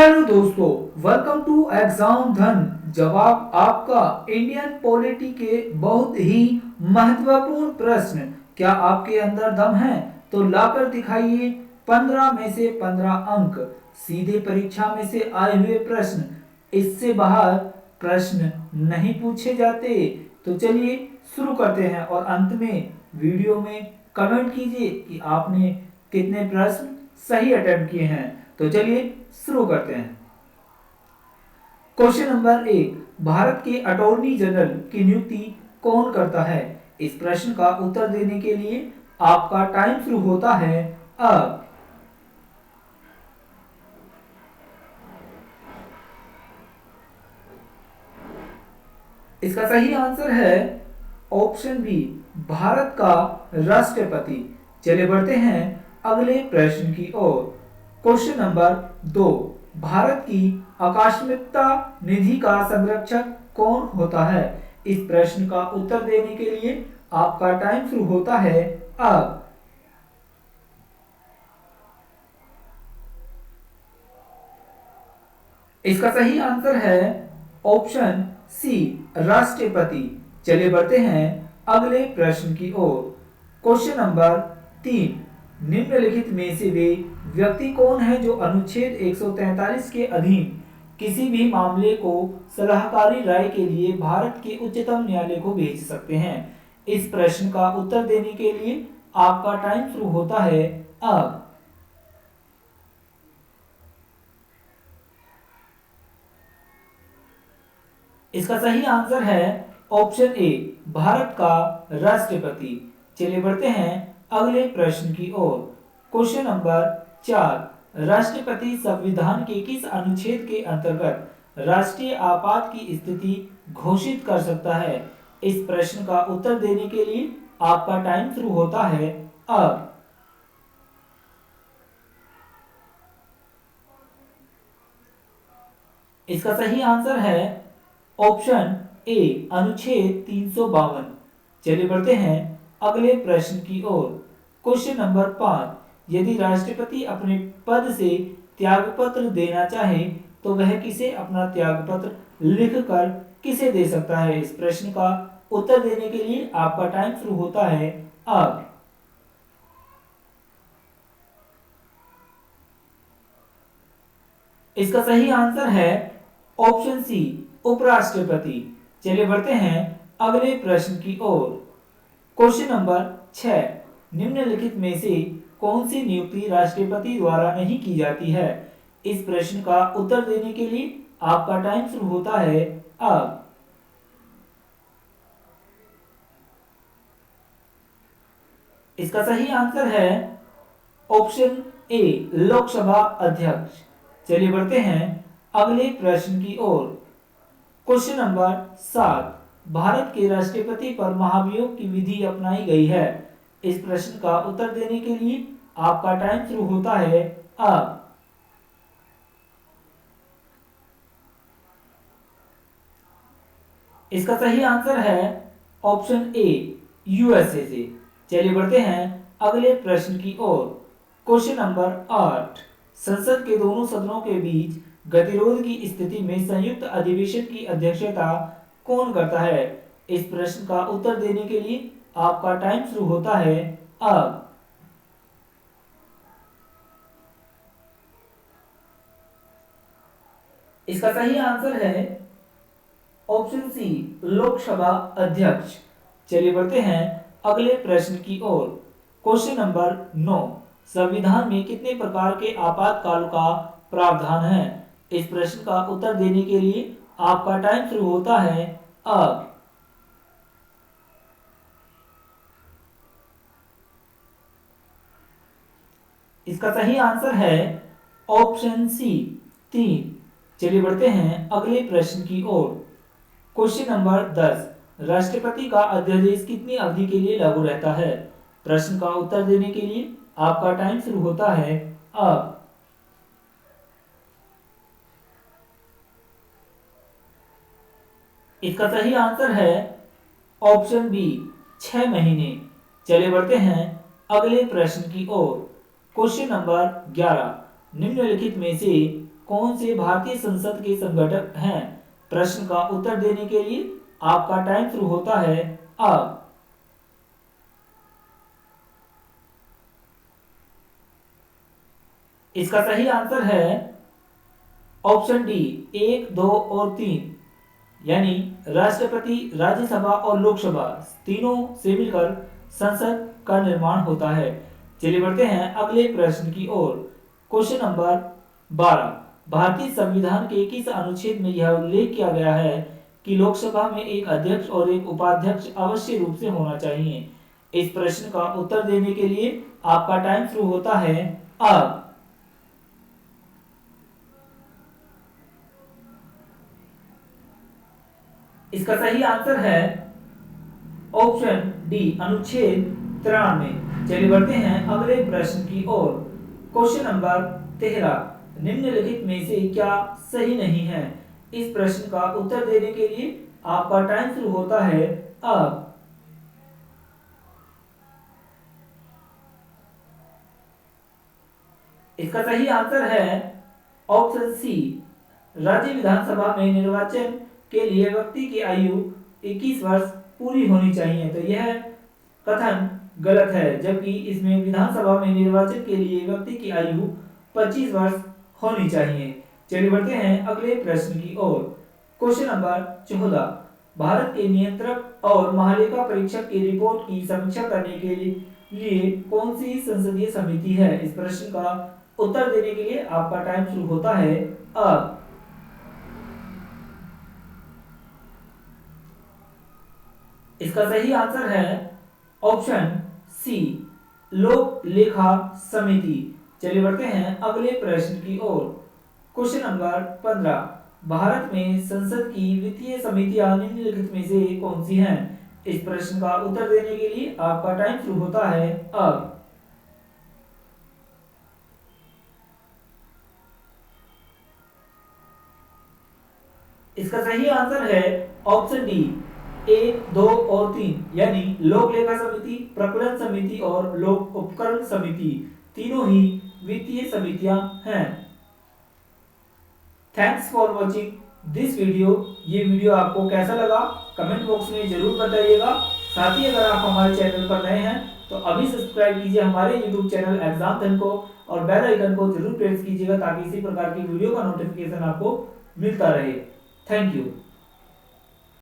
Hello दोस्तों, welcome to exam धन। जवाब आपका इंडियन पॉलिटी के बहुत ही महत्वपूर्ण प्रश्न। क्या आपके अंदर दम है तो लाकर दिखाइए 15 में से 15 अंक। सीधे परीक्षा में से आए हुए प्रश्न, इससे बाहर प्रश्न नहीं पूछे जाते। तो चलिए शुरू करते हैं और अंत में वीडियो में कमेंट कीजिए कि आपने कितने प्रश्न सही अटेम्प्ट किए हैं। तो चलिए शुरू करते हैं। क्वेश्चन नंबर 1, भारत के अटॉर्नी जनरल की नियुक्ति कौन करता है? इस प्रश्न का उत्तर देने के लिए आपका टाइम शुरू होता है अब। इसका सही आंसर है ऑप्शन बी, भारत का राष्ट्रपति। चलिए बढ़ते हैं अगले प्रश्न की ओर। क्वेश्चन नंबर 2, भारत की आकस्मिकता निधि का संरक्षक कौन होता है? इस प्रश्न का उत्तर देने के लिए आपका टाइम शुरू होता है अब। इसका सही आंसर है ऑप्शन सी, राष्ट्रपति। चलिए बढ़ते हैं अगले प्रश्न की ओर। क्वेश्चन नंबर 3, निम्नलिखित में से वे व्यक्ति कौन है जो अनुच्छेद 143 के अधीन किसी भी मामले को सलाहकारी राय के लिए भारत के उच्चतम न्यायालय को भेज सकते हैं? इस प्रश्न का उत्तर देने के लिए आपका टाइम शुरू होता है अब। इसका सही आंसर है ऑप्शन ए, भारत का राष्ट्रपति। चलिए बढ़ते हैं अगले प्रश्न की ओर। क्वेश्चन नंबर 4, राष्ट्रपति संविधान के किस अनुच्छेद के अंतर्गत राष्ट्रीय आपात की स्थिति घोषित कर सकता है? इस प्रश्न का उत्तर देने के लिए आपका टाइम शुरू होता है अब। इसका सही आंसर है ऑप्शन ए, अनुच्छेद 352। चलिए बढ़ते हैं अगले प्रश्न की ओर। क्वेश्चन नंबर 5, यदि राष्ट्रपति अपने पद से त्यागपत्र देना चाहे तो वह किसे अपना त्यागपत्र लिखकर किसे दे सकता है? इस प्रश्न का उत्तर देने के लिए आपका टाइम शुरू होता है अब। इसका सही आंसर है ऑप्शन सी, उपराष्ट्रपति। चलिए बढ़ते हैं अगले प्रश्न की ओर। क्वेश्चन नंबर 6, निम्नलिखित में से कौन सी नियुक्ति राष्ट्रपति द्वारा नहीं की जाती है? इस प्रश्न का उत्तर देने के लिए आपका टाइम शुरू होता है अब। इसका सही आंसर है ऑप्शन ए, लोकसभा अध्यक्ष। चलिए बढ़ते हैं अगले प्रश्न की ओर। क्वेश्चन नंबर 7, भारत के राष्ट्रपति पर महाभियोग की विधि अपनाई गई है। इस प्रश्न का उत्तर देने के लिए आपका टाइम शुरू होता है अब। इसका सही आंसर है ऑप्शन ए, यूएसए से। चलिए बढ़ते हैं अगले प्रश्न की ओर। क्वेश्चन नंबर 8, संसद के दोनों सदनों के बीच गतिरोध की स्थिति में संयुक्त अधिवेशन की अध्यक्षता कौन करता है? इस प्रश्न का उत्तर देने के लिए आपका टाइम शुरू होता है अब। इसका सही आंसर है ऑप्शन सी, लोकसभा अध्यक्ष। चलिए बढ़ते हैं अगले प्रश्न की ओर। क्वेश्चन नंबर 9, संविधान में कितने प्रकार के आपातकाल का प्रावधान है? इस प्रश्न का उत्तर देने के लिए आपका टाइम शुरू होता है अब। इसका सही आंसर है ऑप्शन सी, 3। चलिए बढ़ते हैं अगले प्रश्न की ओर। क्वेश्चन नंबर 10, राष्ट्रपति का अध्यादेश कितनी अवधि के लिए लागू रहता है? प्रश्न का उत्तर देने के लिए आपका टाइम शुरू होता है अब। इसका सही आंसर है ऑप्शन बी, 6 महीने। चलिए बढ़ते हैं अगले प्रश्न की ओर। क्वेश्चन नंबर 11, निम्नलिखित में से कौन से भारतीय संसद के संगठक हैं? प्रश्न का उत्तर देने के लिए आपका टाइम शुरू होता है अब। इसका सही आंसर है ऑप्शन डी, 1, 2 और 3, यानी राष्ट्रपति, राज्यसभा और लोकसभा तीनों से मिलकर संसद का निर्माण होता है। चलिए बढ़ते हैं अगले प्रश्न की ओर। क्वेश्चन नंबर 12, भारतीय संविधान के किस अनुच्छेद में यह उल्लेख किया गया है कि लोकसभा में एक अध्यक्ष और एक उपाध्यक्ष अवश्य रूप से होना चाहिए? इस प्रश्न का उत्तर देने के लिए आपका टाइम शुरू होता है अब। इसका सही आंसर है ऑप्शन डी, अनुच्छेद 93। चलिए बढ़ते हैं अगले प्रश्न की ओर। क्वेश्चन नंबर 13, निम्नलिखित में से क्या सही नहीं है? इस प्रश्न का उत्तर देने के लिए आपका टाइम शुरू होता है अब। इसका सही आंसर है ऑप्शन सी, राज्य विधानसभा में निर्वाचन के लिए व्यक्ति की आयु 21 वर्ष पूरी होनी चाहिए। तो यह कथन गलत है, जबकि इसमें विधानसभा में निर्वाचन के लिए व्यक्ति की आयु 25 वर्ष होनी चाहिए। चलिए बढ़ते हैं अगले प्रश्न की ओर। क्वेश्चन नंबर 14, भारत के नियंत्रक और महालेखा परीक्षक की रिपोर्ट की समीक्षा करने के लिए कौन सी संसदीय समिति है? इस प्रश्न का उत्तर देने के लिए आपका टाइम शुरू होता है अब। इसका सही आंसर है ऑप्शन सी, लोक लेखा समिति। चलिए बढ़ते हैं अगले प्रश्न की ओर। क्वेश्चन नंबर 15, भारत में संसद की वित्तीय समितियां निम्नलिखित में से कौन सी हैं? इस प्रश्न का उत्तर देने के लिए आपका टाइम शुरू होता है अब। इसका सही आंसर है ऑप्शन डी, 1, 2 और 3, यानी लोक लेखा समिति, प्रकलन समिति और लोक उपकरण समिति तीनों ही वित्तीय समितियां हैं। Thanks for watching this video. ये वीडियो आपको कैसा लगा कमेंट बॉक्स में जरूर बताइएगा। साथ ही अगर आप हमारे चैनल पर नए हैं तो अभी सब्सक्राइब कीजिए हमारे यूट्यूब चैनल एग्जाम धन को और बेल आइकन को जरूर प्रेस कीजिएगा ताकि इसी प्रकार की वीडियो का नोटिफिकेशन आपको मिलता रहे। Thank you.